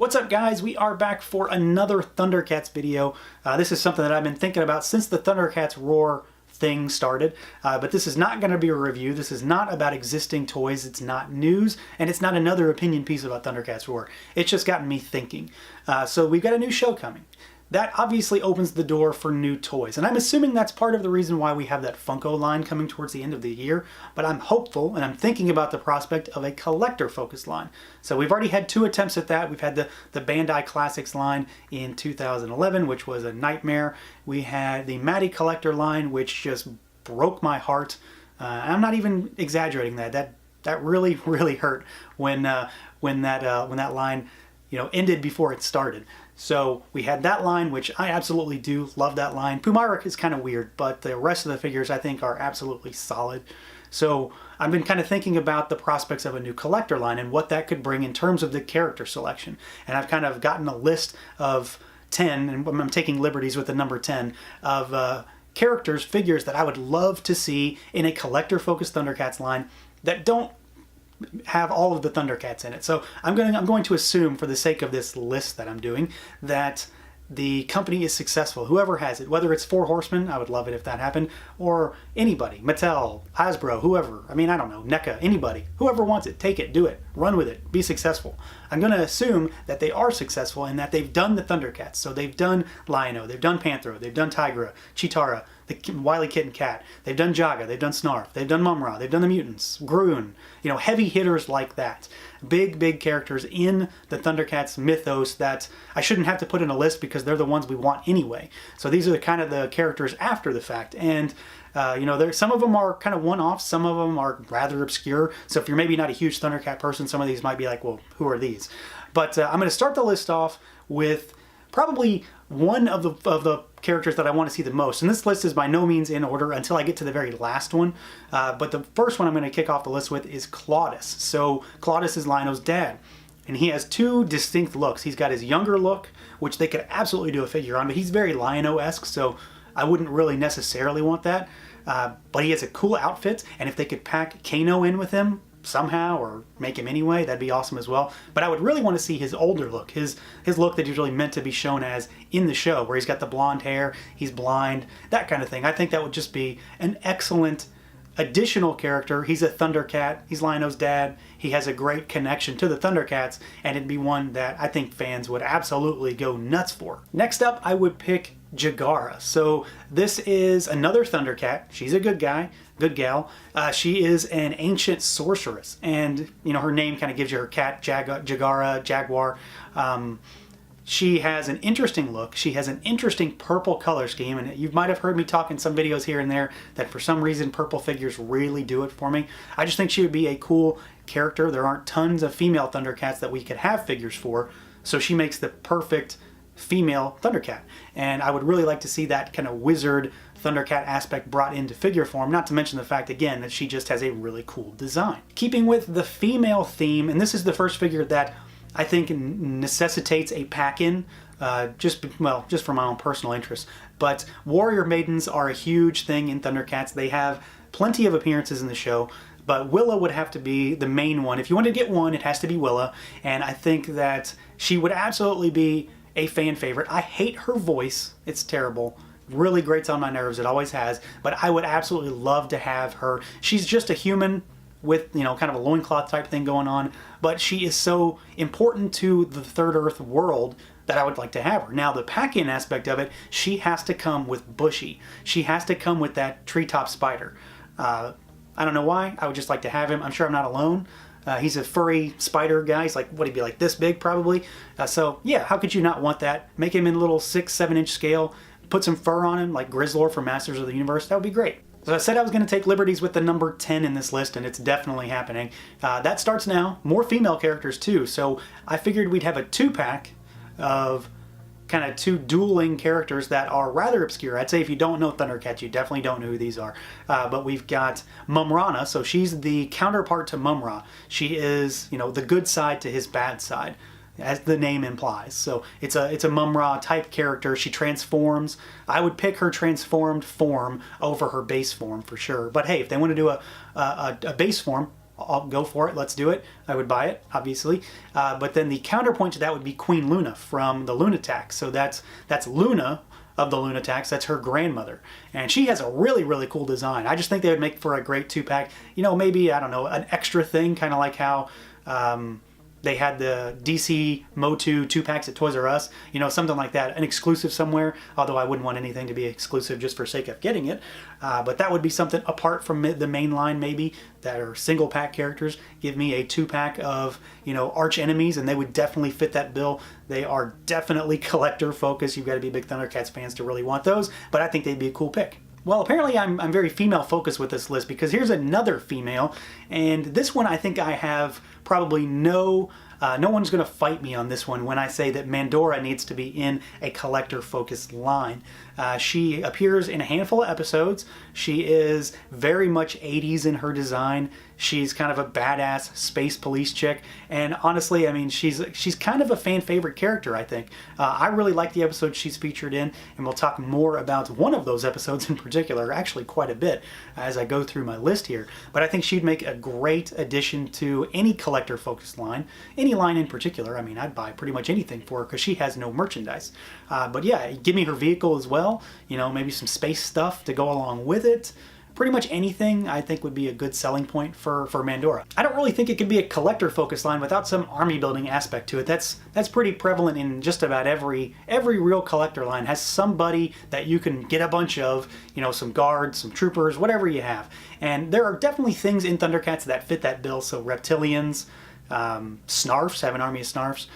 What's up, guys? We are back for another ThunderCats video. This is something that I've been thinking about since the ThunderCats Roar thing started, but this is not going to be a review. This is not about existing toys. It's not news, and it's not another opinion piece about ThunderCats Roar. It's just gotten me thinking. So we've got a new show coming. That obviously opens the door for new toys, and I'm assuming that's part of the reason why we have that Funko line coming towards the end of the year, but I'm hopeful and I'm thinking about the prospect of a collector-focused line. So we've already had 2 attempts at that. We've had the Bandai Classics line in 2011, which was a nightmare. We had the Matty Collector line, which just broke my heart. I'm not even exaggerating that. That really hurt when that line ended before it started. So we had that line, which I absolutely do love that line. Pumarik is kind of weird, but the rest of the figures I think are absolutely solid. So I've been kind of thinking about the prospects of a new collector line and what that could bring in terms of the character selection. And I've kind of gotten a list of 10, and I'm taking liberties with the number 10, of characters, figures that I would love to see in a collector-focused ThunderCats line that don't have all of the ThunderCats in it. So I'm going to assume, for the sake of this list that I'm doing, that the company is successful. Whoever has it, whether it's 4 Horsemen, I would love it if that happened, or anybody, Mattel, Hasbro, whoever. I mean, I don't know, NECA, anybody. Whoever wants it, take it, do it, run with it, be successful. I'm going to assume that they are successful and that they've done the ThunderCats. So they've done Lion-O, they've done Panthro, they've done Tigra, Chitara, the Wily Kitten Cat, they've done Jaga, they've done Snarf, they've done Mumra, they've done the Mutants, Groon, heavy hitters like that. Big characters in the ThunderCats mythos that I shouldn't have to put in a list because they're the ones we want anyway. So these are kind of the characters after the fact. And some of them are kind of one-offs, some of them are rather obscure. So if you're maybe not a huge ThunderCat person, some of these might be like, well, who are these? But I'm going to start the list off with probably one of the characters that I want to see the most. And this list is by no means in order until I get to the very last one. But the first one I'm going to kick off the list with is Claudus. So Claudus is Lion-O's dad. And he has 2 distinct looks. He's got his younger look, which they could absolutely do a figure on, but he's very Lion-O-esque, so I wouldn't really necessarily want that. But he has a cool outfit, and if they could pack Kano in with him somehow, or make him anyway, that'd be awesome as well. But I would really want to see his older look, his look that he's really meant to be shown as in the show, where he's got the blonde hair, he's blind, that kind of thing. I think that would just be an excellent additional character. He's a ThunderCat, he's Lion-O's dad, he has a great connection to the ThunderCats, and it'd be one that I think fans would absolutely go nuts for. Next up, I would pick Jagara. So this is another ThunderCat. She's a good gal. She is an ancient sorceress, and her name kind of gives you her cat, Jagara, Jaguar. She has an interesting look. She has an interesting purple color scheme, and you might have heard me talk in some videos here and there that for some reason purple figures really do it for me. I just think she would be a cool character. There aren't tons of female ThunderCats that we could have figures for, so she makes the perfect female ThunderCat. And I would really like to see that kind of wizard ThunderCat aspect brought into figure form, not to mention the fact, again, that she just has a really cool design. Keeping with the female theme, and this is the first figure that I think necessitates a pack-in, just for my own personal interest. But warrior maidens are a huge thing in ThunderCats. They have plenty of appearances in the show, but Willa would have to be the main one. If you want to get one, it has to be Willa, and I think that she would absolutely be a fan favorite. I hate her voice. It's terrible. Really grates on my nerves. It always has. But I would absolutely love to have her. She's just a human with, kind of a loincloth type thing going on, but she is so important to the Third Earth world that I would like to have her. Now, the pack-in aspect of it, she has to come with Bushy. She has to come with that treetop spider. I don't know why. I would just like to have him. I'm sure I'm not alone. He's a furry spider guy. He's like, what, he'd be like this big probably? So yeah, how could you not want that? Make him in a little 6-7 inch scale, put some fur on him like Grizzlor from Masters of the Universe. That would be great. So I said I was going to take liberties with the number 10 in this list, and it's definitely happening. That starts now. More female characters too, so I figured we'd have a 2-pack of kind of 2 dueling characters that are rather obscure. I'd say if you don't know ThunderCats, you definitely don't know who these are. But we've got Mumrana, so she's the counterpart to Mumra. She is, the good side to his bad side, as the name implies. So it's a Mumra type character. She transforms. I would pick her transformed form over her base form for sure. But hey, if they want to do a base form, I'll go for it. Let's do it. I would buy it, obviously. But then the counterpoint to that would be Queen Luna from the Lunatak. So that's Luna of the Lunataks. That's her grandmother. And she has a really, really cool design. I just think they would make for a great 2-pack. You know, maybe, I don't know, an extra thing, kind of like how they had the DC Motu 2-packs at Toys R Us, you know, something like that, an exclusive somewhere, although I wouldn't want anything to be exclusive just for sake of getting it. But that would be something apart from the main line, maybe, that are single pack characters. Give me a 2-pack of, you know, arch enemies, and they would definitely fit that bill. They are definitely collector focused. You've got to be big ThunderCats fans to really want those, but I think they'd be a cool pick. Well, apparently I'm very female focused with this list, because here's another female, and this one I think I have probably no one's going to fight me on this one when I say that Mandora needs to be in a collector focused line. She appears in a handful of episodes. She is very much 80s in her design. She's kind of a badass space police chick, and honestly, I mean, she's kind of a fan favorite character, I think. I really like the episodes she's featured in, and we'll talk more about one of those episodes in particular, actually quite a bit, as I go through my list here. But I think she'd make a great addition to any collector focused line, any line in particular. I mean, I'd buy pretty much anything for her because she has no merchandise. But yeah, give me her vehicle as well, you know, maybe some space stuff to go along with it. Pretty much anything I think would be a good selling point for Mandora. I don't really think it could be a collector focused line without some army building aspect to it. That's pretty prevalent in just about every real collector line. Has somebody that you can get a bunch of, you know, some guards, some troopers, whatever you have. And there are definitely things in ThunderCats that fit that bill. So reptilians, snarfs, have an army of snarfs.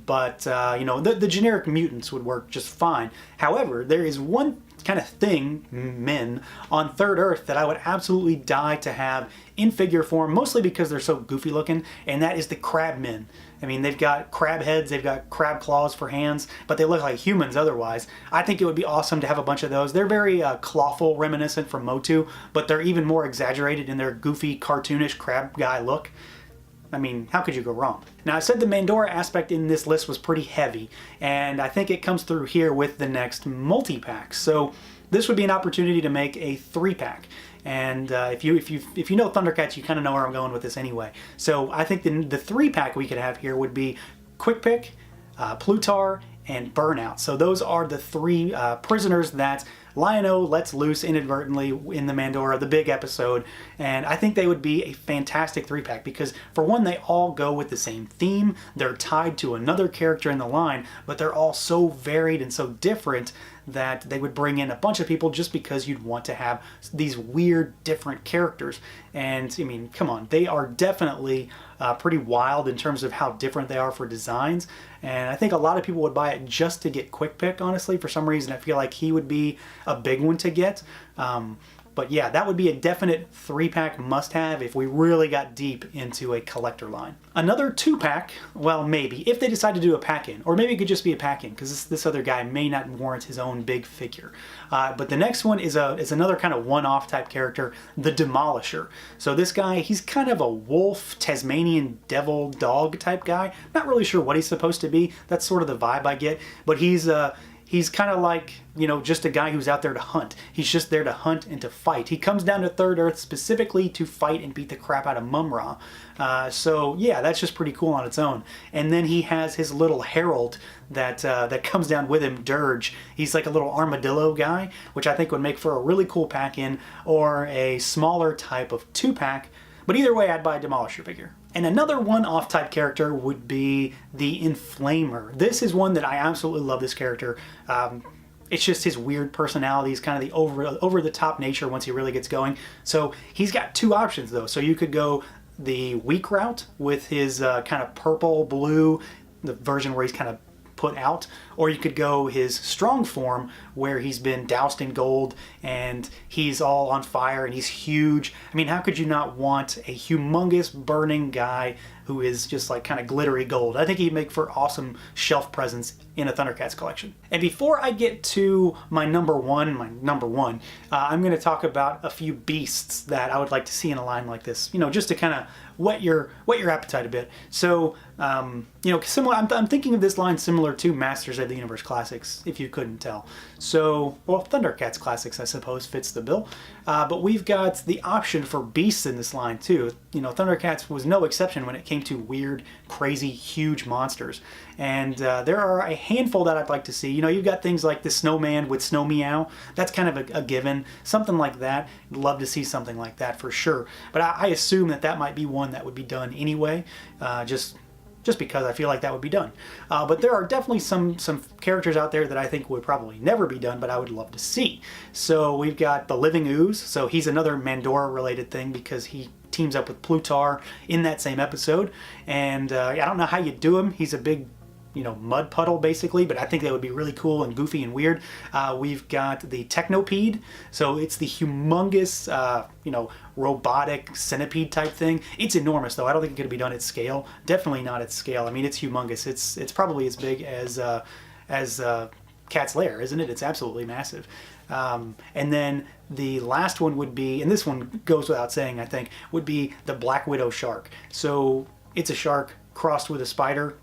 But, you know, the generic mutants would work just fine. However, there is one kind of thing, men, on Third Earth that I would absolutely die to have in figure form, mostly because they're so goofy looking, and that is the crab men. I mean, they've got crab heads, they've got crab claws for hands, but they look like humans otherwise. I think it would be awesome to have a bunch of those. They're very clawful, reminiscent from Motu, but they're even more exaggerated in their goofy, cartoonish crab guy look. I mean, how could you go wrong? Now, I said the Mandora aspect in this list was pretty heavy, and I think it comes through here with the next multi-pack. So this would be an opportunity to make a 3-pack. And if you know ThunderCats, you kind of know where I'm going with this anyway. So I think the 3-pack we could have here would be Quick Pick, Plutar, and Burnout. So those are the 3 prisoners that Lion-O lets loose inadvertently in the Mandora, the big episode, and I think they would be a fantastic 3-pack because, for one, they all go with the same theme, they're tied to another character in the line, but they're all so varied and so different that they would bring in a bunch of people just because you'd want to have these weird, different characters. And, I mean, come on, they are definitely pretty wild in terms of how different they are for designs, and I think a lot of people would buy it just to get Quick Pick, honestly. For some reason, I feel like he would be a big one to get. But yeah, that would be a definite 3-pack must-have if we really got deep into a collector line. Another 2-pack, well, maybe, if they decide to do a pack-in, or maybe it could just be a pack-in, because this other guy may not warrant his own big figure. But the next one is another kind of one-off type character, the Demolisher. So this guy, he's kind of a wolf, Tasmanian devil dog type guy. Not really sure what he's supposed to be. That's sort of the vibe I get. But he's kind of like, you know, just a guy who's out there to hunt. He's just there to hunt and to fight. He comes down to Third Earth specifically to fight and beat the crap out of Mum-Ra. So yeah, that's just pretty cool on its own. And then he has his little herald that comes down with him, Dirge. He's like a little armadillo guy, which I think would make for a really cool pack-in or a smaller type of 2-pack. But either way, I'd buy a Demolisher figure. And another one-off type character would be the Inflamer. This is one that I absolutely love, this character. It's just his weird personality. He's kind of the over-the-top nature once he really gets going. So he's got 2 options, though. So you could go the weak route with his kind of purple-blue, the version where he's kind of put out, or you could go his strong form where he's been doused in gold and he's all on fire and he's huge. I mean, how could you not want a humongous burning guy who is just like kind of glittery gold. I think he'd make for awesome shelf presence in a ThunderCats collection. And before I get to my number one, I'm going to talk about a few beasts that I would like to see in a line like this, you know, just to kind of whet your appetite a bit. So, you know, similar. I'm thinking of this line similar to Masters of the Universe Classics, if you couldn't tell. So, well, ThunderCats Classics, I suppose, fits the bill. But we've got the option for beasts in this line too. You know, ThunderCats was no exception when it came to weird, crazy, huge monsters. And there are a handful that I'd like to see. You know, you've got things like the Snowman with Snow Meow. That's kind of a given. Something like that. I'd love to see something like that for sure. But I assume that might be one that would be done anyway, just because I feel like that would be done. But there are definitely some characters out there that I think would probably never be done, but I would love to see. So we've got the Living Ooze. So he's another Mandora related thing because he teams up with Plutar in that same episode. And I don't know how you do him. He's a big, you know, mud puddle basically, but I think that would be really cool and goofy and weird. We've got the Technopede, so it's the humongous, you know, robotic centipede type thing. It's enormous though. I don't think it could be done at scale. Definitely not at scale. I mean, it's humongous. It's probably as big as Cat's Lair, isn't it? It's absolutely massive. And then the last one would be, and this one goes without saying, I think, would be the Black Widow shark. So it's a shark crossed with a spider.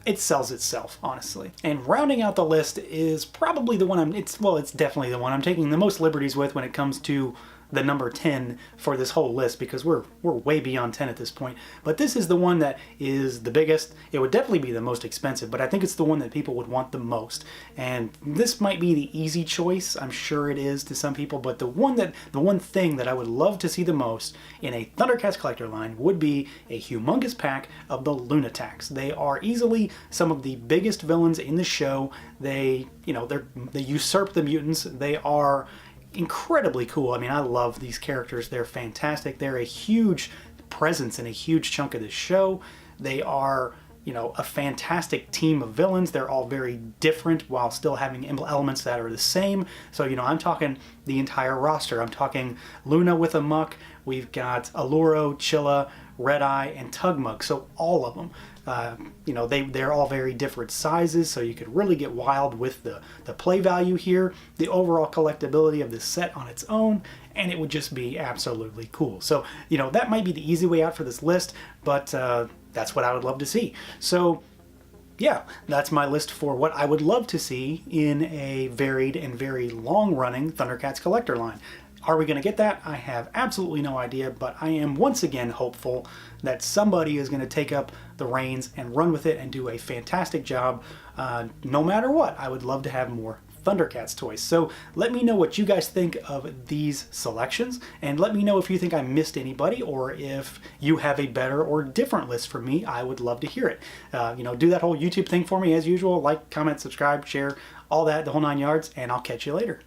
It sells itself, honestly. And rounding out the list is probably the one it's definitely the one I'm taking the most liberties with when it comes to the number 10 for this whole list, because we're way beyond 10 at this point. But this is the one that is the biggest. It would definitely be the most expensive, but I think it's the one that people would want the most. And this might be the easy choice. I'm sure it is to some people, but the one thing that I would love to see the most in a ThunderCats collector line would be a humongous pack of the Lunataks. They are easily some of the biggest villains in the show. They usurp the mutants. They are incredibly cool. I mean, I love these characters. They're fantastic. They're a huge presence in a huge chunk of this show. They are, you know, a fantastic team of villains. They're all very different while still having elements that are the same. So, you know, I'm talking the entire roster. I'm talking Luna with a Muck. We've got Alluro, Chilla, Red Eye, and Tugmug. So all of them. You know, they're all very different sizes, so you could really get wild with the play value here, the overall collectability of this set on its own, and it would just be absolutely cool. So, you know, that might be the easy way out for this list, but that's what I would love to see. So, yeah, that's my list for what I would love to see in a varied and very long-running ThunderCats collector line. Are we going to get that? I have absolutely no idea, but I am once again hopeful that somebody is going to take up the reins and run with it and do a fantastic job. No matter what, I would love to have more ThunderCats toys. So let me know what you guys think of these selections, and let me know if you think I missed anybody, or if you have a better or different list for me. I would love to hear it. You know, do that whole YouTube thing for me as usual. Like, comment, subscribe, share, all that, the whole 9 yards, and I'll catch you later.